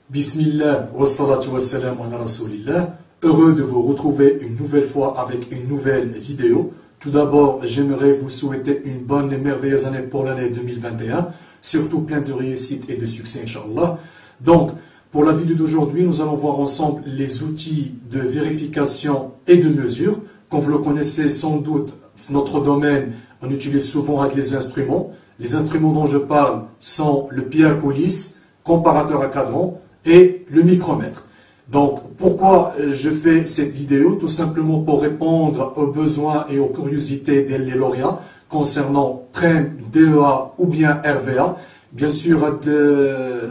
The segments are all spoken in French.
Bismillah, wassalatu wassalam ala rasoulillah. Heureux de vous retrouver une nouvelle fois avec une nouvelle vidéo. Tout d'abord, j'aimerais vous souhaiter une bonne et merveilleuse année pour l'année 2021, surtout plein de réussite et de succès, Inch'Allah. Donc, pour la vidéo d'aujourd'hui, nous allons voir ensemble les outils de vérification et de mesure. Comme vous le connaissez sans doute, notre domaine, on utilise souvent avec les instruments. Les instruments dont je parle sont le pied à coulisse, comparateur à cadran et le micromètre. Donc, pourquoi je fais cette vidéo? Tout simplement pour répondre aux besoins et aux curiosités des lauréats concernant TREM, DEA ou bien RVA. Bien sûr,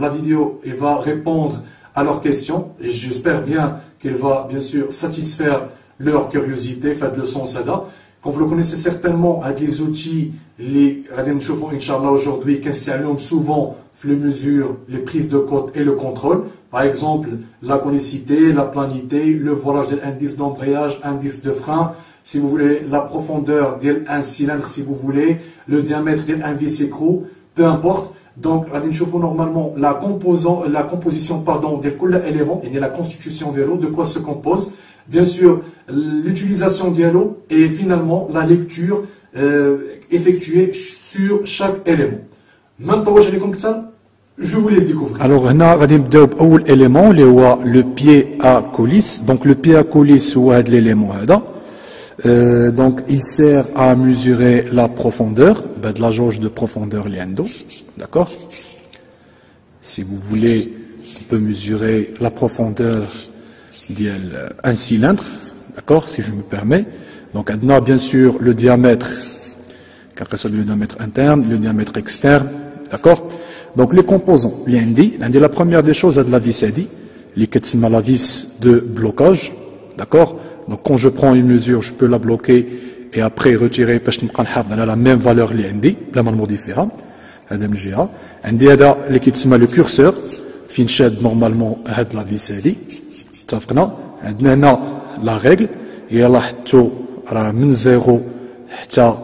la vidéo va répondre à leurs questions et j'espère bien qu'elle va bien sûr satisfaire leur curiosité. Faites le sens à là. Comme vous le connaissez certainement, avec les outils, les Inch'Allah aujourd'hui, qui s'allument souvent les mesures, les prises de côte et le contrôle. Par exemple, la conicité, la planité, le voilage de l'indice d'embrayage, indice de frein, si vous voulez, la profondeur d'un cylindre, si vous voulez, le diamètre d'un vis écrou, peu importe. Donc, normalement, la composition, des éléments, et la constitution de l'eau, de quoi se compose. Bien sûr, l'utilisation de l'eau et finalement la lecture effectuée sur chaque élément. Maintenant, je vous laisse découvrir. Alors, on a un élément, le pied à coulisse. Donc, le pied à coulisse, c'est l'élément. Donc, il sert à mesurer la profondeur, de la jauge de profondeur, d'accord? Si vous voulez, on peut mesurer la profondeur d'un cylindre, d'accord, si je me permets. Donc, on a bien sûr le diamètre, le diamètre interne, le diamètre externe, d'accord. Donc, les composants, la première des choses, c'est de la vis ADI, la vis de blocage, d'accord. Donc, quand je prends une mesure, je peux la bloquer et après retirer, parce que je la même valeur, la même modifiera, le curseur, normalement, la vis ADI, la règle, et elle a من 0 حتى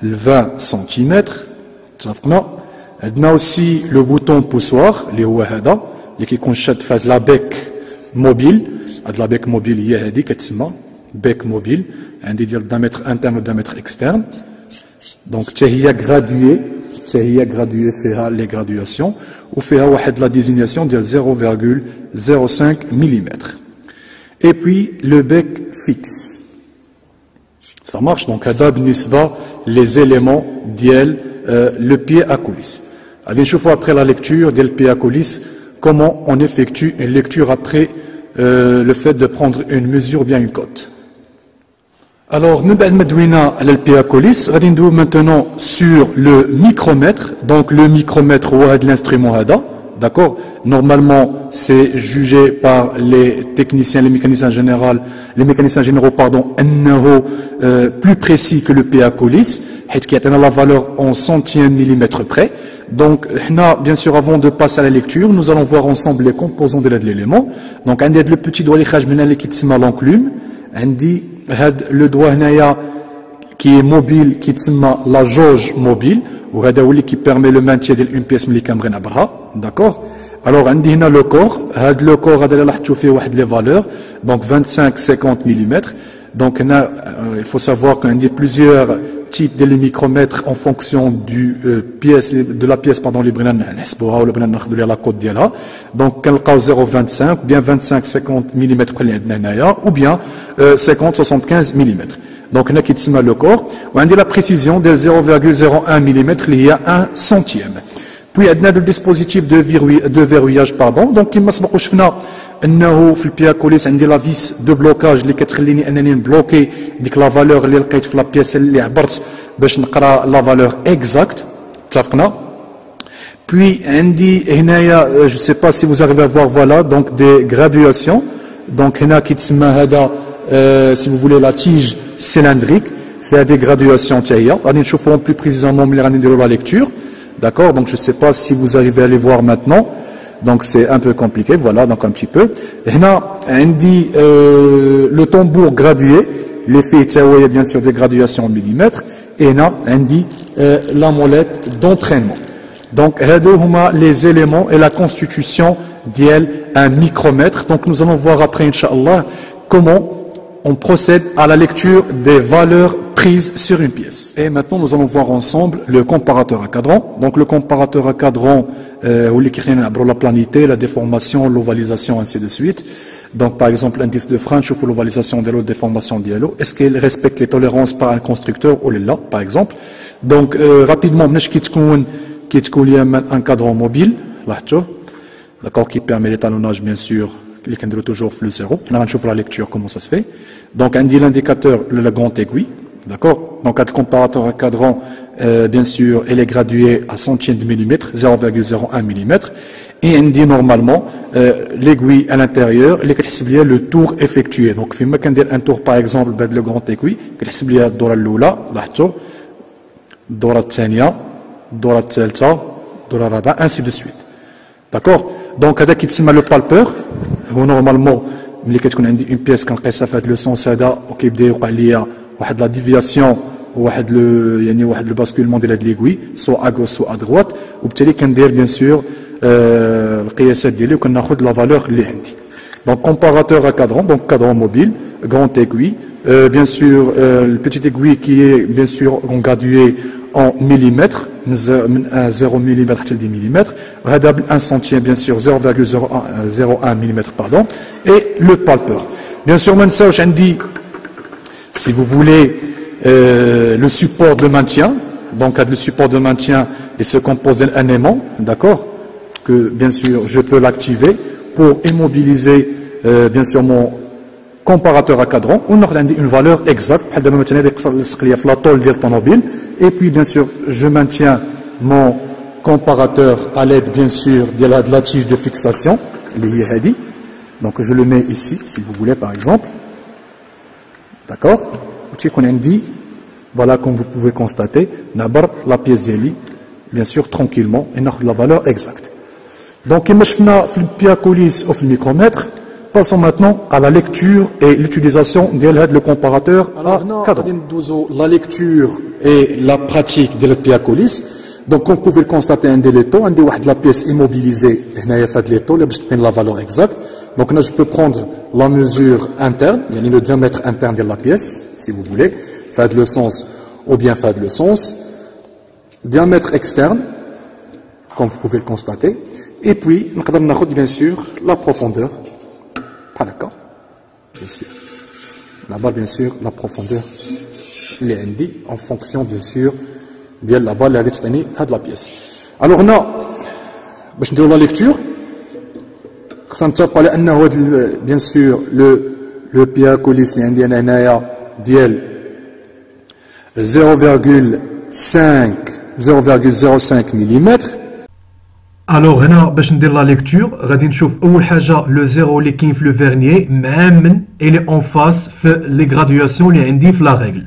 20 cm. On a aussi le bouton poussoir, qui consiste à la bec mobile. La bec mobile, il y a bec mobile, un diamètre interne et diamètre externe. Donc, il y a gradué, fait les graduations, ou fait la désignation de 0,05 mm. Et puis, le bec fixe. Ça marche, donc, les éléments le pied à coulisse. Après la lecture du pied à coulisse, comment on effectue une lecture après le fait de prendre une mesure ou bien une cote. Alors, nous allons le pied à coulisse, maintenant sur le micromètre. Donc, le micromètre, c'est l'instrument. D'accord? Normalement, c'est jugé par les techniciens, les mécaniciens généraux, plus précis que le pied à coulisse, qui atteint la valeur en centième millimètre près. Donc, bien sûr, avant de passer à la lecture, nous allons voir ensemble les composants de l'élément. Donc, on a le petit doigt qui est l'enclume, le doigt qui est mobile, qui est la jauge mobile, qui permet le maintien d'une pièce d'accord. Alors, on a le corps, les valeurs, donc 25-50 mm. Donc, il faut savoir qu'il y a plusieurs types de micromètres en fonction de la pièce pendant les la côte d'Yala. Donc, 0,25 ou bien 25-50 mm ou bien 50-75 mm. Donc, on a le corps, on a la précision de 0,01 mm, il y a 1 centième. Puis, on a le dispositif de verrouillage, donc, il m'a semblé أنه في البيا كوليس عندي لا فيس دو بلوكاج اللي كتخليني أنني نبلوكي ديك لا فالور اللي لقيت في لا بياس اللي عبرت باش نقرا لا فالور اكزاكت. اتفقنا. Puis عندي هنايا je sais pas si vous arrivez à voir, voilà, donc des graduations. Donc هنا كيتسمى هذا si vous voulez la tige cylindrique, فيها des graduations حتى هي غادي نشوفوهم plus précisément ملي غادي نديرو لا ليكتور. d'accord. Donc je ne sais pas si vous arrivez à les voir maintenant, donc c'est un peu compliqué, voilà, donc un petit peu. Et là, on dit le tambour gradué, l'effet taouaya bien sûr des graduations en millimètres, et là, on dit la molette d'entraînement. Donc, les éléments et la constitution d'un micromètre. Donc, nous allons voir après, Inch'Allah, comment on procède à la lecture des valeurs prises sur une pièce. Et maintenant, nous allons voir ensemble le comparateur à cadran. Donc, le comparateur à cadran, la planité, la déformation, l'ovalisation, ainsi de suite. Donc, par exemple, l'indice de frein, pour l'ovalisation de l'eau, déformation de l'eau. Est-ce qu'il respecte les tolérances par un constructeur ou là, par exemple? Donc, rapidement, il y a un cadran mobile, d'accord, qui permet l'étalonnage, bien sûr, qui est toujours flux zéro. On va voir la lecture, comment ça se fait. Donc, on dit l'indicateur, la grande aiguille, d'accord. Donc, le comparateur à cadran, bien sûr, il est gradué à centième de millimètre, 0,01 mm. Et on dit normalement l'aiguille à l'intérieur, il est le tour effectué. Donc, si on dit un tour, par exemple, de la grande aiguille, il est le tour l'oula, le tour الثانية, الدورة الثالثة, الدورة الرابعة, ainsi de suite. D'accord? Donc, هذا كيتسمى le palpeur. هو normalement ملي كتكون عندي une pièce كنقيسها في هذا لو سونس هذا وكيبدا يوقع ليا واحد لا ديفياسيون وواحد يعني واحد لو باسكولمون ديال هاد ليغوي سوا ا غوش سوا ا دروات وبالتالي كندير بيان سور القياسات ديالي وكناخذ لا فالور اللي عندي. Donc comparateur à cadran, donc cadran mobile, grande aiguille, bien sûr le petit aiguille qui est bien sûr gradué en millimètres, 0 mm حتى 10 mm, هذا 1 centième bien sûr 0,01 mm pardon, et le palpeur. Bien sûr ما نساوش عندي si vous voulez le support de maintien. Donc le support de maintien il se compose d'un aimant, d'accord, que bien sûr je peux l'activer pour immobiliser bien sûr mon comparateur à cadran, on a une valeur exacte, et puis bien sûr je maintiens mon comparateur à l'aide bien sûr de la tige de fixation, donc je le mets ici si vous voulez par exemple, d'accord, voilà comme vous pouvez constater, la pièce d'Eli, bien sûr tranquillement, et la valeur exacte. Donc, comme je fais le piacolis ou le micromètre, passons maintenant à la lecture et l'utilisation de comparateur à cadran. La lecture et la pratique de la piacolis. Donc, comme vous pouvez le constater, un déléto, on a la pièce immobilisée, la valeur exacte. Donc, là, je peux prendre la mesure interne, le diamètre interne de la pièce, si vous voulez, faire le sens ou bien faire le sens. Diamètre externe, comme vous pouvez le constater. Et puis, nous avons bien sûr la profondeur. Pas d'accord. Bien sûr. Là-bas, bien sûr, la profondeur, il est indiqué en fonction, bien sûr, de la balle de la pièce. Alors, on a, la lecture. Bien sûr, le piacolis, il est indiqué 0,05 mm. Alors هنا باش ندير لا ليكتور غادي نشوف اول حاجه لو زيرو اللي كاين في لو فيرنيي مامن الي اون فاس في لي غراديواسيون اللي عندي في لا ريغل.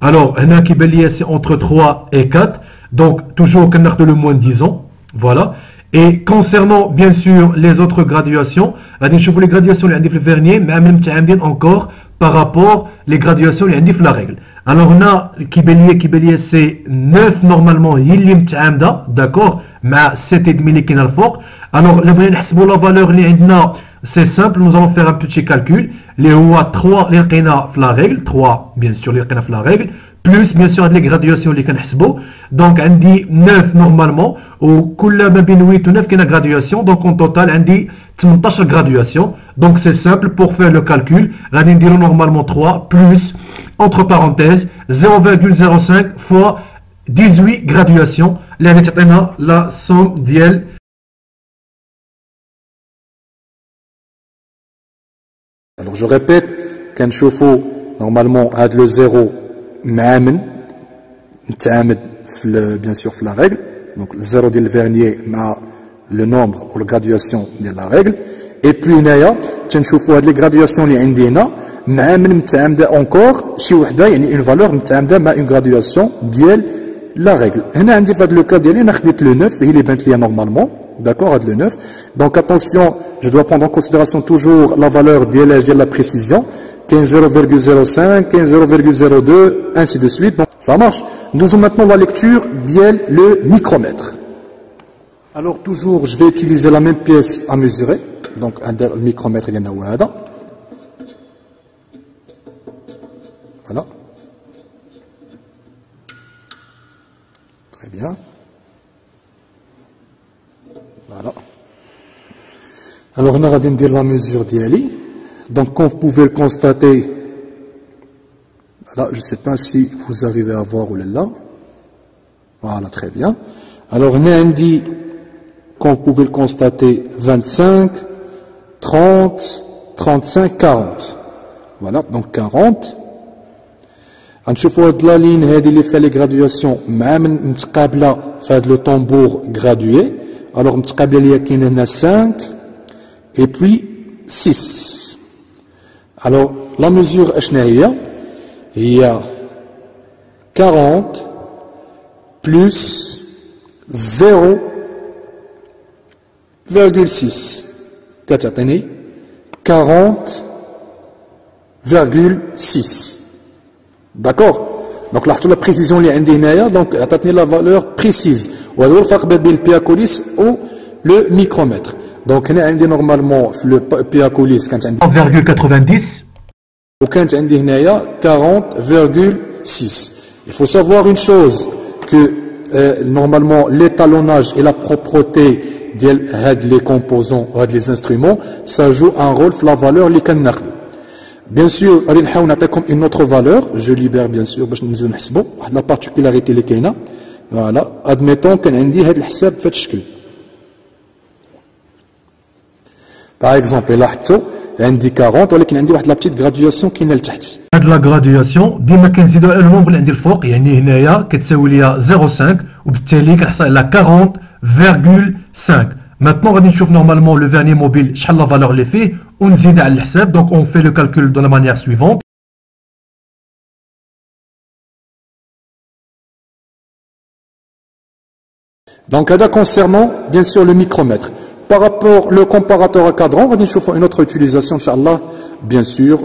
الوغ هنا كيبان ليا سي انتر 3 et 4 دونك توجور كناخذ لو موان 10 ans فوالا. Et concernant bien sûr les autres graduations, غادي نشوفوا les graduations اللي عندي في الفيرنيي مامن متعامدين encore par rapport les graduations اللي عندي في لا ريغل. Alors هنا كيبان ليا سي 9 نورمالمون هي اللي متعامده داكور مع 7 et demi اللي كاينه الفوق. Alors الا بغينا نحسبوا لا فالور اللي عندنا سي سامبل nous allons faire un petit calcul اللي هو 3 اللي لقينا في لا ريغل 3 bien sûr اللي لقينا في لا ريغل بلس bien sûr هاد لي graduations اللي كنحسبوا. دونك عندي 9 نورمالمون وكل ما بين 8 و 9 كاينه graduation دونك اون توتال عندي 18 graduations. Donc c'est simple pour faire le calcul. غادي نديرو normalement 3 plus entre parenthèses 0,05 fois 18 graduations اللي غادي تعطينا la somme ديال Alors je répète كنشوفوا normalement هاد لو زيرو متعامد bien sûr في la règle. Donc le zéro ديال الفيرنيي مع le nombre ou la graduation de la règle. Et puis هنايا تنشوفوا هاد لي graduation اللي عندي هنا مع من متعامده encore شي وحده يعني une valeur متعامده مع une graduation ديال la règle. هنا عندي في هذا le cas ديالي انا خديت le 9 هي اللي بانت ليا normalement. D'accord, هذا le 9. Donc attention, je dois prendre en considération toujours la valeur de la précision. 15,0,05, 15,0,02, ainsi de suite. Donc, ça marche. Nous avons maintenant la lecture d'IL, le micromètre. Alors, toujours, je vais utiliser la même pièce à mesurer. Donc, un micromètre, il y en a ouada. Voilà. Très bien. Voilà. Alors, on va dire la mesure d'IL. Donc, comme vous pouvez le constater, là, je ne sais pas si vous arrivez à voir où est là. Voilà, très bien. Alors, on a dit, comme vous pouvez le constater, 25, 30, 35, 40. Voilà, donc 40. نشوفوا هاد لا لين هذه اللي فيها لي غرادياسيون مع متقابله في هاد لو طومبور غرادوي. الوغ متقابله ليا كاين هنا 5 et puis 6. Alors, la mesure il y a 40 plus 0,6. 40,6. D'accord? Donc, là, la précision est indéniable. Donc, attendez la valeur précise. Ou alors, il faut le piacolis ou le micromètre. Donc, on a normalement le piacolis 40,90. Ou quand on dit 40,6. Il faut savoir une chose, que normalement l'étalonnage et la propreté des composants, des instruments, ça joue un rôle sur la valeur les canards. Bien sûr, on a comme une autre valeur, je libère bien sûr, la particularité les kaina. Voilà, admettons qu'on dit le hisab fait chkil. Par exemple, là, عندي 40 ولكن عندي واحد لا بتيت غرادياسيون كاينه لتحت. هاد لا غرادياسيون ديما كنزيدو على النومبر اللي عندي الفوق، يعني هنايا كتساوي ليا 0.5 وبالتالي كنحصل على 40,5. Maintenant غادي نشوف نورمالمون لو فيرني موبيل شحال لا فالور اللي فيه ونزيد على الحساب. دونك اون في لو كالكول دو لا مانيير سويفونت. Donc, هذا concernant bien sûr le micromètre. Par rapport au comparateur à cadran, on va une autre utilisation, Inch'Allah, bien sûr,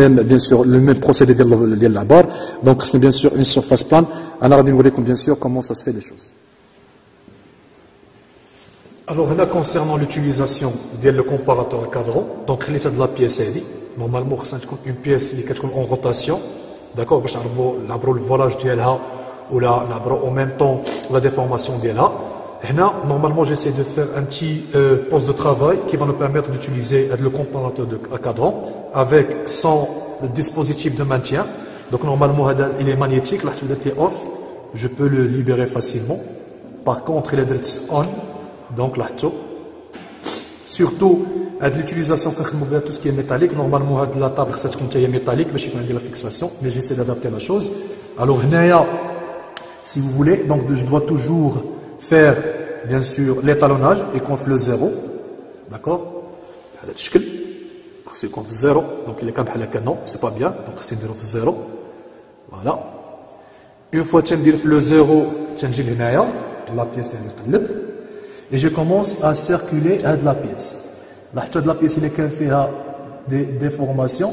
même, bien sûr, le même procédé de la barre. Donc, c'est bien sûr une surface plane. Alors, on va vous bien sûr comment ça se fait les choses. Alors, là, concernant l'utilisation du comparateur à cadran, donc, il y a de la pièce, normalement, c'est une pièce qui est en rotation, d'accord, parce qu'on le volage d'elle ou là, en même temps, la déformation d'elle. Normalement, j'essaie de faire un petit poste de travail qui va nous permettre d'utiliser le comparateur à cadran avec son dispositif de maintien. Donc, normalement, il est magnétique, là, il est off, je peux le libérer facilement. Par contre, il est on, donc là, surtout, l'utilisation de tout ce qui est métallique. Normalement, la table, c'est métallique, mais je suis la fixation, mais j'essaie d'adapter la chose. Alors, si vous voulez, donc je dois toujours faire bien sûr l'étalonnage et qu'on fait le 0, d'accord? C'est qu'on fait 0, donc il est comme un canon, c'est pas bien, donc c'est une 0, voilà. Une fois que je fais le 0, je la pièce est libre, et je commence à circuler à de la pièce. La pièce il est qu'elle fait des déformations,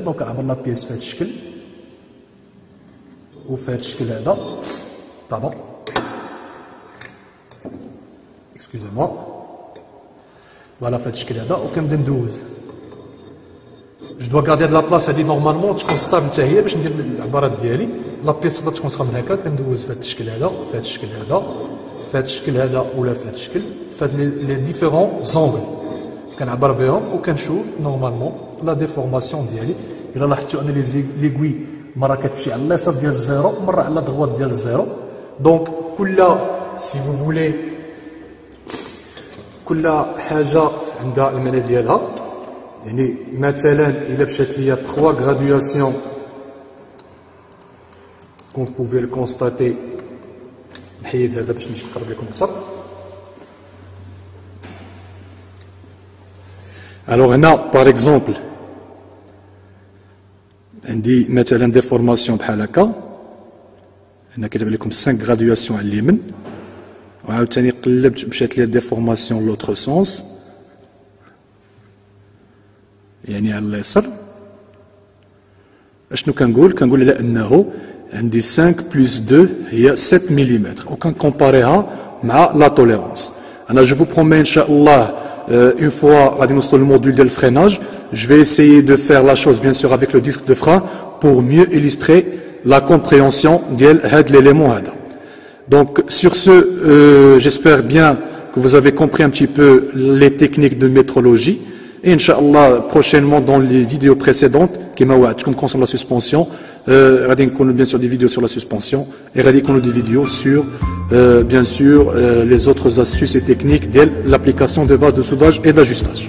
donc la pièce fait chkel, ou fait chkel là, pardon. Excusez-moi. Voilà, faites ce qu'il y a là. Aucun de 12. Je dois garder de la place. Elle dit normalement, tu constates que tu as je dis la barre d'Yali. La pièce que tu constates là, quand 12, faites ce qu'il y a là, faites ce qu'il y a là, faites ce qu'il y a là, ou la faites ce qu'il y a. Faites les différents angles. Quand on a barre béant, aucun chose, normalement, la déformation d'Yali. Il a là, tu analyses l'aiguille. Marakat tu as l'essence de 0, marra à la droite de 0. Donc, si vous voulez, كل حاجة عندها المعنى ديالها. يعني مثلا إلا مشات ليا 3 graduations comme vous pouvez le constater. نحيد هذا باش نقرب لكم أكثر. Alors هنا par exemple عندي مثلا دي فورماسيون بحال هكا. هنا كتب لكم 5 graduations على اليمين وعاوتاني قلبت مشات لي ديفورماسيون لوتر سونس يعني على اليسار. اشنو كنقول على انه عندي 5 بلس 2 هي 7 ملم وكنكومباريها مع لا توليرونس. انا جو فو برومي ان شاء الله une fois غادي نوصلوا للموديل ديال الفريناج. Je vais essayer de faire la chose bien sûr avec le disque de frein pour mieux illustrer la compréhension ديال هاد l'élément هذا. Donc sur ce, j'espère bien que vous avez compris un petit peu les techniques de métrologie. Et Inch'Allah, prochainement dans les vidéos précédentes, comme concernant la suspension, bien sûr des vidéos sur la suspension et des vidéos sur bien sûr les autres astuces et techniques de l'application de base de soudage et d'ajustage.